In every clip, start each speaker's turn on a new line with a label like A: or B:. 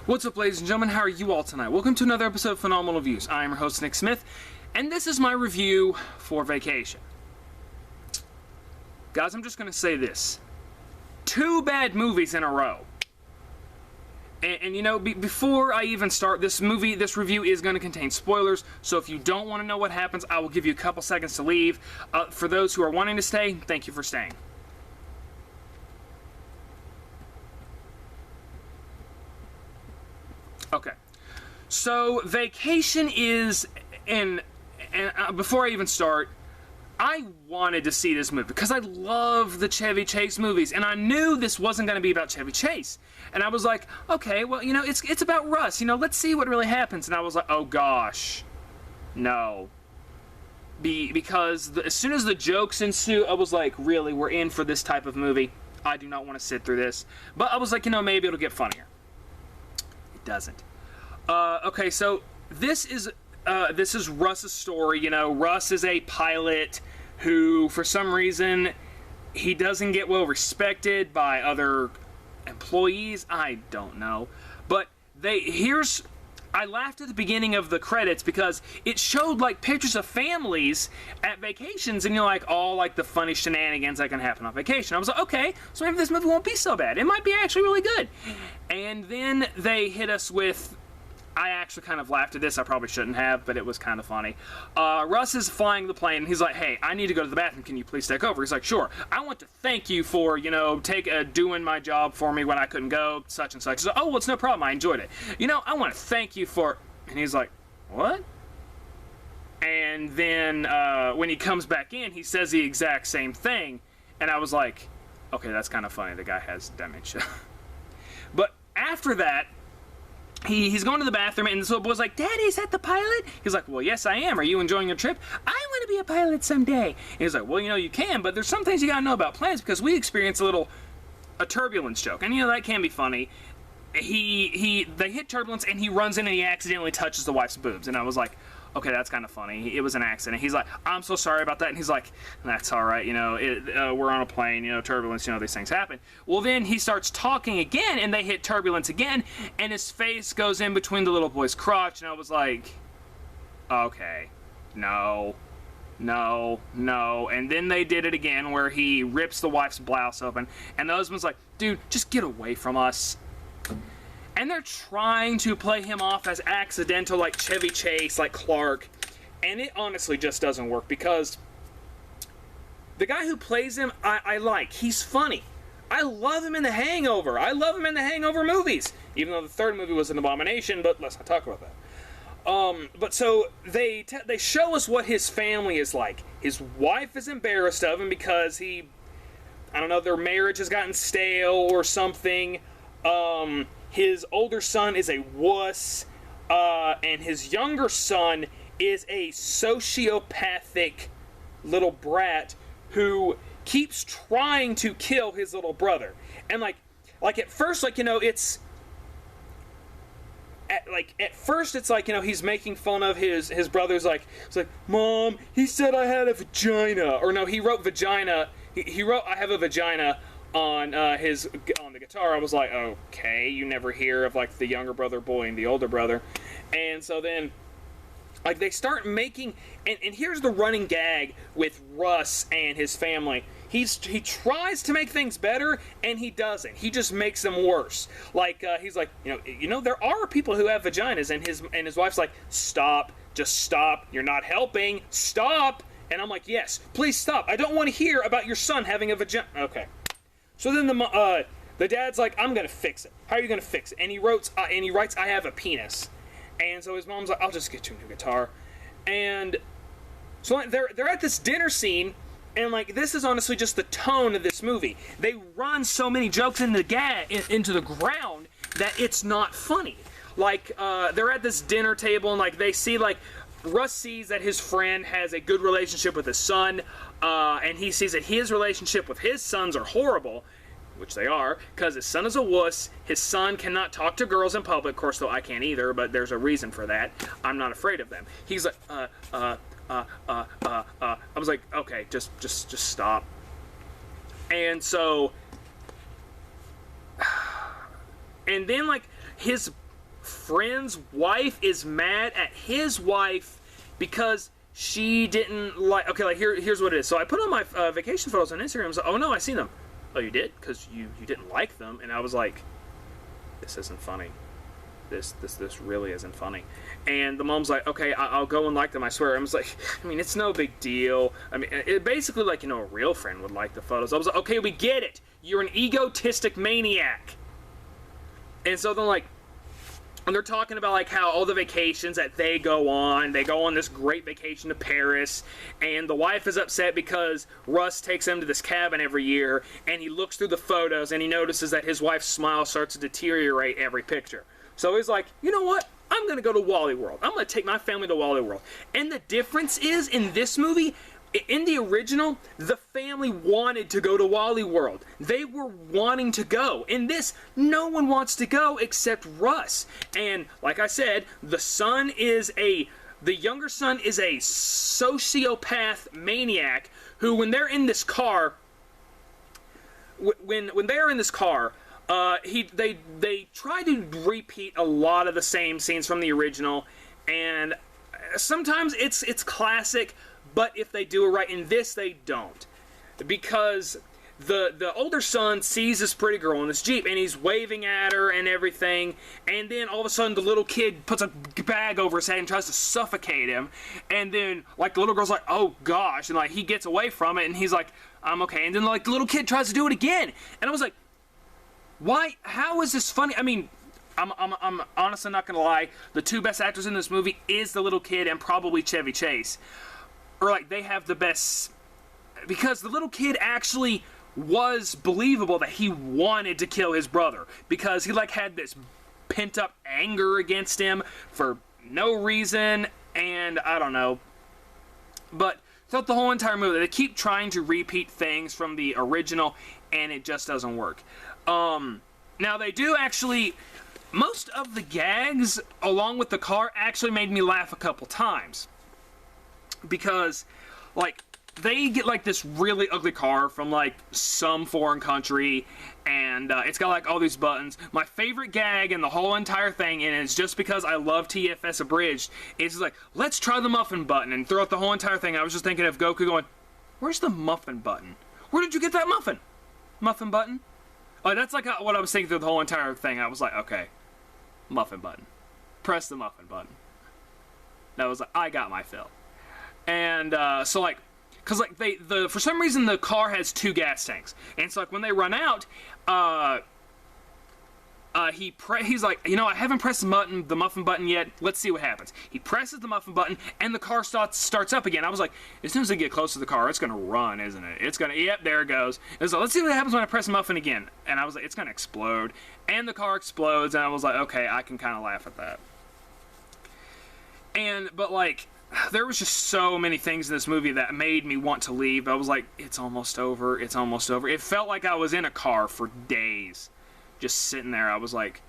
A: What's up, ladies and gentlemen? How are you all tonight? Welcome to another episode of Phenomenal Views. I am your host, Nick Smith, and this is my review for Vacation. Guys, I'm just going to say this. 2 bad movies in a row. And you know, before I even start, this review is going to contain spoilers, so if you don't want to know what happens, I will give you a couple seconds to leave. For those who are wanting to stay, thank you for staying. Okay, so Vacation is, and before I even start, I wanted to see this movie because I love the Chevy Chase movies, and I knew this wasn't going to be about Chevy Chase. And I was like, okay, well, you know, it's about Russ. You know, let's see what really happens. And I was like, oh gosh, no. Because as soon as the jokes ensue, I was like, really, we're in for this type of movie. I do not want to sit through this. But I was like, you know, maybe it'll get funnier. It doesn't. Okay, so this is Russ's story. You know, Russ is a pilot who, for some reason, he doesn't get well respected by other employees. I don't know. But I laughed at the beginning of the credits because it showed like pictures of families at vacations, and you're like, all like the funny shenanigans that can happen on vacation. I was like, okay, so maybe this movie won't be so bad. It might be actually really good. And then they hit us with, I actually kind of laughed at this. I probably shouldn't have, but it was kind of funny. Russ is flying the plane, and he's like, hey, I need to go to the bathroom. Can you please take over? He's like, sure. I want to thank you for, you know, doing my job for me when I couldn't go, such and such. He's like, oh, well, it's no problem. I enjoyed it. You know, I want to thank you for... And he's like, what? And then when he comes back in, he says the exact same thing. And I was like, okay, that's kind of funny. The guy has dementia. But after that, he's going to the bathroom, and this little boy's like, Daddy, is that the pilot? He's like, well, yes, I am. Are you enjoying your trip? I want to be a pilot someday. And he's like, well, you know, you can, but there's some things you got to know about planes because we experience a turbulence joke. And, you know, that can be funny. They hit turbulence, and he runs in, and he accidentally touches the wife's boobs. And I was like, okay, that's kind of funny. It was an accident. He's like, I'm so sorry about that. And he's like, that's all right. You know, we're on a plane, you know, turbulence, you know, these things happen. Well, then he starts talking again, and they hit turbulence again, and his face goes in between the little boy's crotch, and I was like, okay, no. And then they did it again where he rips the wife's blouse open, and the husband's like, dude, just get away from us. And they're trying to play him off as accidental, like Chevy Chase, like Clark. And it honestly just doesn't work because the guy who plays him, I like. He's funny. I love him in The Hangover. I love him in the Hangover movies. Even though the third movie was an abomination, but let's not talk about that. But so they show us what his family is like. His wife is embarrassed of him because I don't know, their marriage has gotten stale or something. His older son is a wuss, and his younger son is a sociopathic little brat who keeps trying to kill his little brother. And like at first, like, you know, at first it's like, you know, he's making fun of his brother's like, it's like, Mom, he said I had a vagina, or no, he wrote vagina. He wrote I have a vagina on the guitar. I was like, okay, you never hear of like the younger brother bullying the older brother. And so then like they start making, and here's the running gag with Russ and his family. He tries to make things better, and he doesn't. He just makes them worse. Like he's like, you know, there are people who have vaginas, and his wife's like, stop, just stop. You're not helping. Stop. And I'm like, yes, please stop. I don't want to hear about your son having a vagina. Okay. So then the dad's like, I'm gonna fix it. How are you gonna fix it? And he writes, I have a penis. And so his mom's like, I'll just get you a new guitar. And so they're at this dinner scene, and like this is honestly just the tone of this movie. They run so many jokes into the ground that it's not funny. Like they're at this dinner table, and like they see, like, Russ sees that his friend has a good relationship with his son, and he sees that his relationship with his sons are horrible, which they are, because his son is a wuss. His son cannot talk to girls in public. Of course, though, I can't either, but there's a reason for that. I'm not afraid of them. He's like, I was like, okay, just stop. And so, and then, like, his friend's wife is mad at his wife because she didn't like... Okay, like, here's what it is. So I put on my vacation photos on Instagram. I was like, oh, no, I seen them. Oh, you did? Because you didn't like them. And I was like, this isn't funny. This really isn't funny. And the mom's like, okay, I'll go and like them, I swear. I was like, I mean, it's no big deal. I mean, it basically, like, you know, a real friend would like the photos. I was like, okay, we get it. You're an egotistic maniac. And so then, like, and they're talking about, like, how all the vacations that they go on this great vacation to Paris, and the wife is upset because Russ takes them to this cabin every year, and he looks through the photos, and he notices that his wife's smile starts to deteriorate every picture. So he's like, you know what? I'm going to go to Wally World. I'm going to take my family to Wally World. And the difference is, in this movie, in the original, the family wanted to go to Wally World. They were wanting to go. In this, no one wants to go except Russ. And, like I said, the younger son is a sociopath maniac who, when they're in this car, when they are in this car, they try to repeat a lot of the same scenes from the original, and sometimes it's classic, but if they do it right, in this they don't, because the older son sees this pretty girl in this Jeep, and he's waving at her and everything, and then all of a sudden the little kid puts a bag over his head and tries to suffocate him, and then, like, the little girl's like, oh gosh, and, like, he gets away from it, and he's like, I'm okay, and then, like, the little kid tries to do it again, and I was like, why? How is this funny? I mean, I'm honestly not gonna lie. The two best actors in this movie is the little kid and probably Chevy Chase. Or, like, they have the best... Because the little kid actually was believable that he wanted to kill his brother. Because he, like, had this pent-up anger against him for no reason. And, I don't know. But throughout the whole entire movie, they keep trying to repeat things from the original, and it just doesn't work. Now they do actually, most of the gags along with the car actually made me laugh a couple times. Because, like, they get, like, this really ugly car from, like, some foreign country, and it's got, like, all these buttons. My favorite gag in the whole entire thing, and it's just because I love TFS Abridged, is like, let's try the muffin button. And throughout the whole entire thing, I was just thinking of Goku going, where's the muffin button? Where did you get that muffin? Muffin button? Oh, that's like what I was thinking through the whole entire thing. I was like, okay, muffin button. Press the muffin button. That was like, I got my fill. And, so, like, because, like, for some reason, the car has 2 gas tanks. And so, like, when they run out, he's like, you know, I haven't pressed the muffin button yet. Let's see what happens. He presses the muffin button, and the car starts up again. I was like, as soon as they get close to the car, it's going to run, isn't it? It's going to, yep, there it goes. And so let's see what happens when I press the muffin again. And I was like, it's going to explode. And the car explodes, and I was like, okay, I can kind of laugh at that. But, like, there was just so many things in this movie that made me want to leave. I was like, it's almost over. It's almost over. It felt like I was in a car for days. Just sitting there, I was like,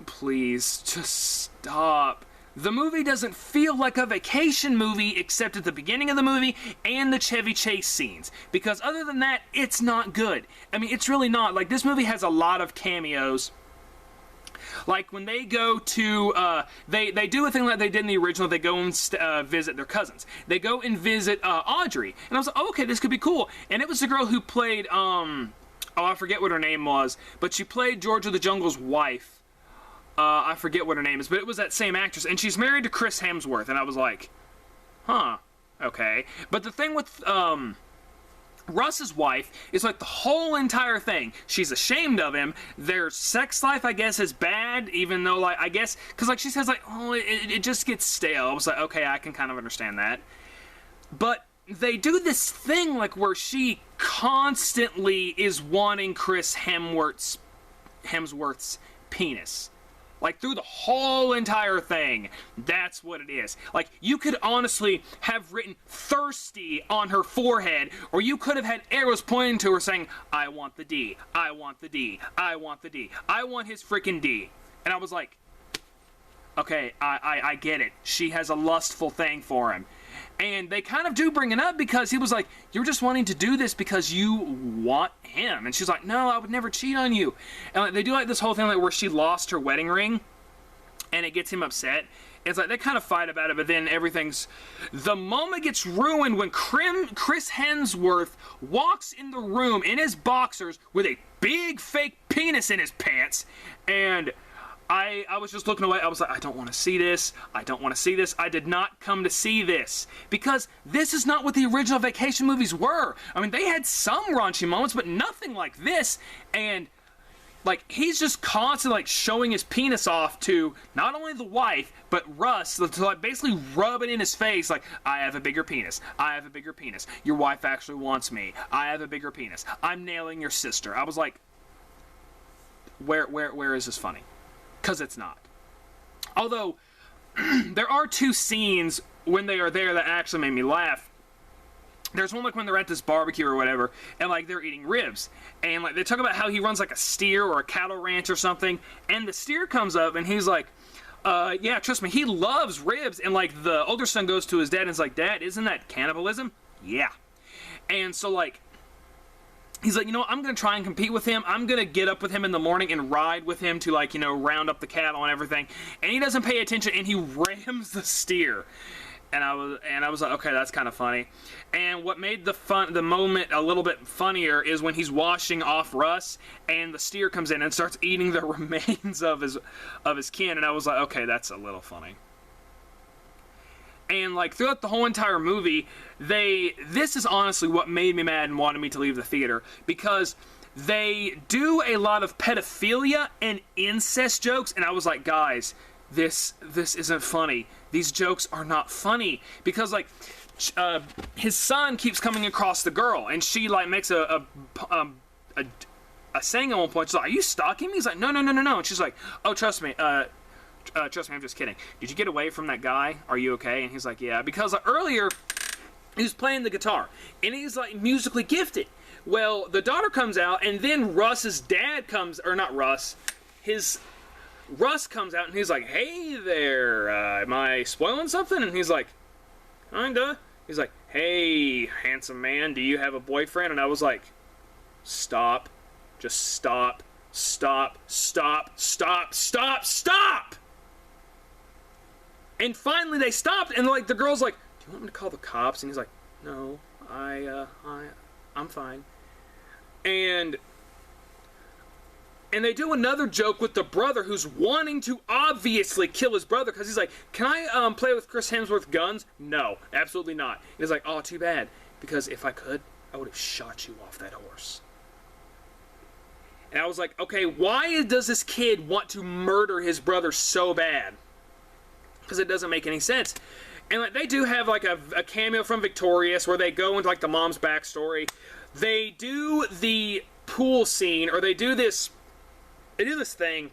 A: please, just stop. The movie doesn't feel like a vacation movie except at the beginning of the movie and the Chevy Chase scenes. Because other than that, it's not good. I mean, it's really not. Like, this movie has a lot of cameos. Like, when they go to, they do a thing like they did in the original. They go and visit their cousins. They go and visit Audrey. And I was like, oh, okay, this could be cool. And it was the girl who played, oh, I forget what her name was, but she played George of the Jungle's wife. I forget what her name is, but it was that same actress, and she's married to Chris Hemsworth, and I was like, huh, okay. But the thing with, Russ's wife is, like, the whole entire thing. She's ashamed of him. Their sex life, I guess, is bad, even though, like, I guess, because, like, she says, like, oh, it just gets stale. I was like, okay, I can kind of understand that. But they do this thing, like, where she constantly is wanting Chris Hemsworth's penis. Like, through the whole entire thing. That's what it is. Like, you could honestly have written thirsty on her forehead, or you could have had arrows pointing to her saying, I want the D, I want the D, I want the D, I want his freaking D. And I was like, okay, I get it. She has a lustful thing for him. And they kind of do bring it up because he was like, you're just wanting to do this because you want him. And she's like, no, I would never cheat on you. And like, they do like this whole thing like where she lost her wedding ring and it gets him upset. It's like they kind of fight about it, but then the moment gets ruined when Chris Hemsworth walks in the room in his boxers with a big fake penis in his pants, and I was just looking away. I was like, I don't want to see this. I don't want to see this. I did not come to see this because this is not what the original vacation movies were. I mean, they had some raunchy moments, but nothing like this. And like, he's just constantly, like, showing his penis off to not only the wife, but Russ, to, like, basically rub it in his face, like, I have a bigger penis. I have a bigger penis. Your wife actually wants me. I have a bigger penis. I'm nailing your sister. I was like, where is this funny? Because it's not. Although, there are two scenes when they are there that actually made me laugh. There's one like when they're at this barbecue or whatever, and like they're eating ribs, and like they talk about how he runs like a steer or a cattle ranch or something, and the steer comes up and he's like, yeah, trust me, he loves ribs, and like the older son goes to his dad and is like, Dad, isn't that cannibalism? Yeah. And so like, he's like, you know what, I'm going to try and compete with him. I'm going to get up with him in the morning and ride with him to, like, you know, round up the cattle and everything. And he doesn't pay attention, and he rams the steer. And I was like, okay, that's kind of funny. And what made the moment a little bit funnier is when he's washing off Russ, and the steer comes in and starts eating the remains of his kin. And I was like, okay, that's a little funny. And like throughout the whole entire movie, this is honestly what made me mad and wanted me to leave the theater, because they do a lot of pedophilia and incest jokes, and I was like, guys, this isn't funny. These jokes are not funny, because like his son keeps coming across the girl, and she like makes a saying at one point. She's like, "Are you stalking me?" He's like, "No." And she's like, "Oh, trust me, I'm just kidding. Did you get away from that guy? Are you okay?" And he's like, "Yeah," because earlier he was playing the guitar, and he's like musically gifted. Well, the daughter comes out, and then Russ's dad comes, or not Russ, Russ comes out, and he's like, "Hey there, am I spoiling something?" And he's like, "Kinda." He's like, "Hey, handsome man, do you have a boyfriend?" And I was like, stop. Just stop. Stop. Stop. Stop. Stop. Stop! And finally they stopped, and like the girl's like, "Do you want me to call the cops?" And he's like, "No, I'm fine." And they do another joke with the brother who's wanting to obviously kill his brother, because he's like, "Can I play with Chris Hemsworth guns?" "No, absolutely not." And he's like, "Oh, too bad, because if I could, I would have shot you off that horse." And I was like, okay, why does this kid want to murder his brother so bad? Because it doesn't make any sense. And like they do have like a cameo from Victorious where they go into like the mom's backstory. They do the pool scene, or they do this thing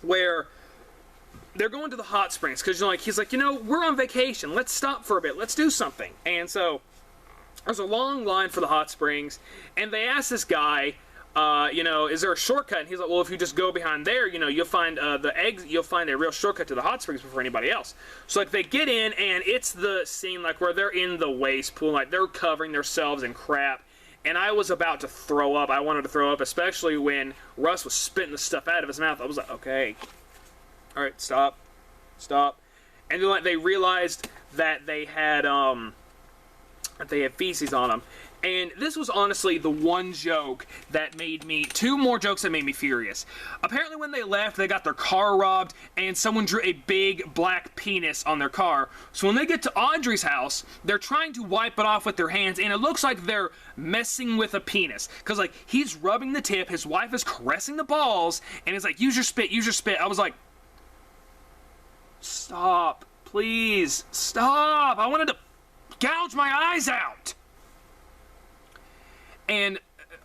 A: where they're going to the hot springs, because, you know, like, he's like, you know, we're on vacation, let's stop for a bit, let's do something. And so there's a long line for the hot springs, and they ask this guy, you know, is there a shortcut? And he's like, well, if you just go behind there, you know, you'll find you'll find a real shortcut to the hot springs before anybody else. So like they get in, and it's the scene like where they're in the waste pool, like they're covering themselves in crap. And I was about to throw up. I wanted to throw up, especially when Russ was spitting the stuff out of his mouth. I was like, okay, all right, stop. And then like they realized that they had feces on them. And this was honestly the one joke that made me, two more jokes that made me furious. Apparently when they left, they got their car robbed, and someone drew a big black penis on their car. So when they get to Audrey's house, they're trying to wipe it off with their hands, and it looks like they're messing with a penis. Because like, he's rubbing the tip, his wife is caressing the balls, and he's like, use your spit, use your spit. I was like, stop, please, stop. I wanted to gouge my eyes out. And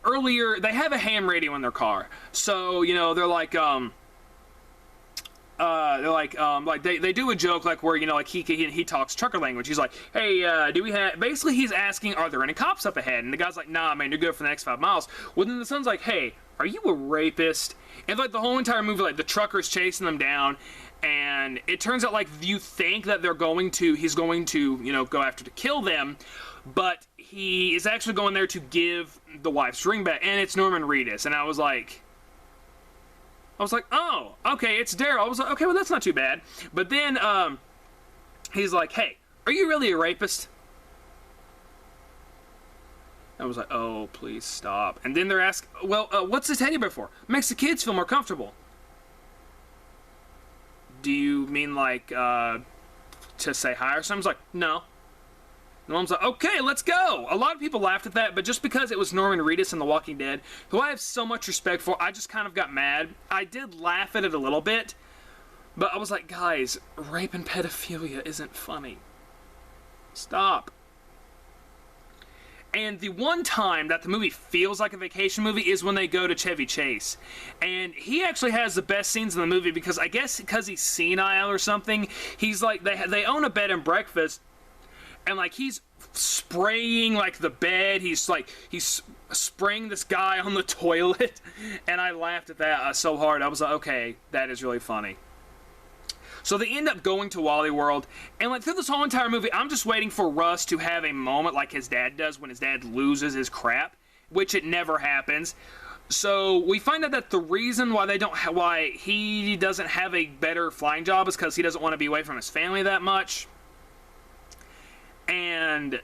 A: earlier, they have a ham radio in their car, so you know they're like they do a joke like where, you know, like he talks trucker language. He's like, hey, do we have? Basically, he's asking, are there any cops up ahead? And the guy's like, nah, man, you're good for the next 5 miles. Well, then the son's like, hey, are you a rapist? And like the whole entire movie, like the trucker's chasing them down, and it turns out like you think that he's going to, you know, go after to kill them, but he is actually going there to give the wife's ring back, and it's Norman Reedus. And I was like, oh, okay, it's Daryl. I was like, okay, well, that's not too bad. But then he's like, hey, are you really a rapist? I was like, oh, please stop. And then they're asking, well, what's the teddy bear for? Makes the kids feel more comfortable. Do you mean like to say hi or something? I was like, no. And Mom's like, okay, let's go. A lot of people laughed at that, but just because it was Norman Reedus in The Walking Dead, who I have so much respect for, I just kind of got mad. I did laugh at it a little bit, but I was like, guys, rape and pedophilia isn't funny. Stop. And the one time that the movie feels like a vacation movie is when they go to Chevy Chase. And he actually has the best scenes in the movie because I guess because he's senile or something, he's like, they own a bed and breakfast, and like he's spraying like the bed, he's spraying this guy on the toilet, and I laughed at that so hard. I was like, okay, that is really funny. So they end up going to Wally World, and like through this whole entire movie, I'm just waiting for Russ to have a moment like his dad does when his dad loses his crap, which it never happens. So we find out that the reason why why he doesn't have a better flying job is because he doesn't want to be away from his family that much. And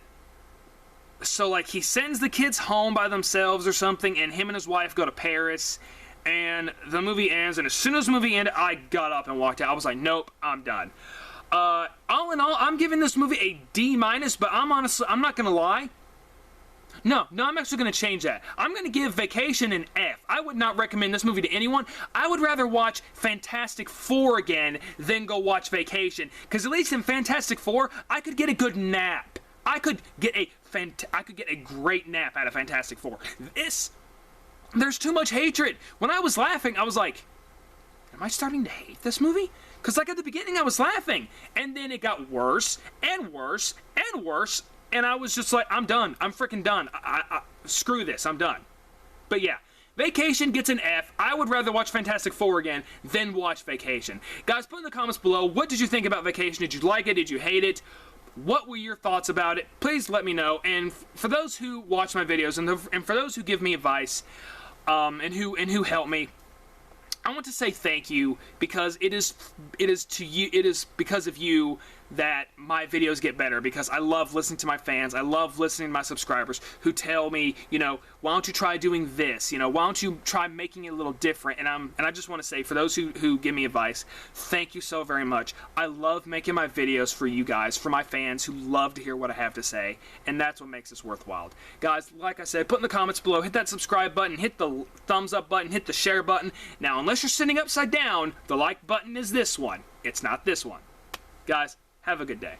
A: so like he sends the kids home by themselves or something, and him and his wife go to Paris. And the movie ends, and as soon as the movie ended, I got up and walked out. I was like, nope, I'm done. All in all, I'm giving this movie a D-, but I'm not going to lie. No, I'm actually going to change that. I'm going to give Vacation an F. I would not recommend this movie to anyone. I would rather watch Fantastic Four again than go watch Vacation. Because at least in Fantastic Four, I could get a good nap. I could get a great nap out of Fantastic Four. There's too much hatred. When I was laughing, I was like, am I starting to hate this movie? Because like at the beginning, I was laughing. And then it got worse and worse and worse. And I was just like, I'm done. I'm freaking done. Screw this. I'm done. But yeah, Vacation gets an F. I would rather watch Fantastic Four again than watch Vacation. Guys, put in the comments below, what did you think about Vacation? Did you like it? Did you hate it? What were your thoughts about it? Please let me know. And for those who watch my videos and for those who give me advice, and who helped me, I want to say thank you, because it is because of you that my videos get better, because I love listening to my fans. I love listening to my subscribers who tell me, you know, why don't you try doing this? You know, why don't you try making it a little different? And I just want to say, for those who give me advice, thank you so very much. I love making my videos for you guys, for my fans who love to hear what I have to say, and that's what makes this worthwhile. Guys, like I said, put in the comments below, hit that subscribe button, hit the thumbs up button, hit the share button. Now, unless you're sitting upside down, the like button is this one. It's not this one. Guys, have a good day.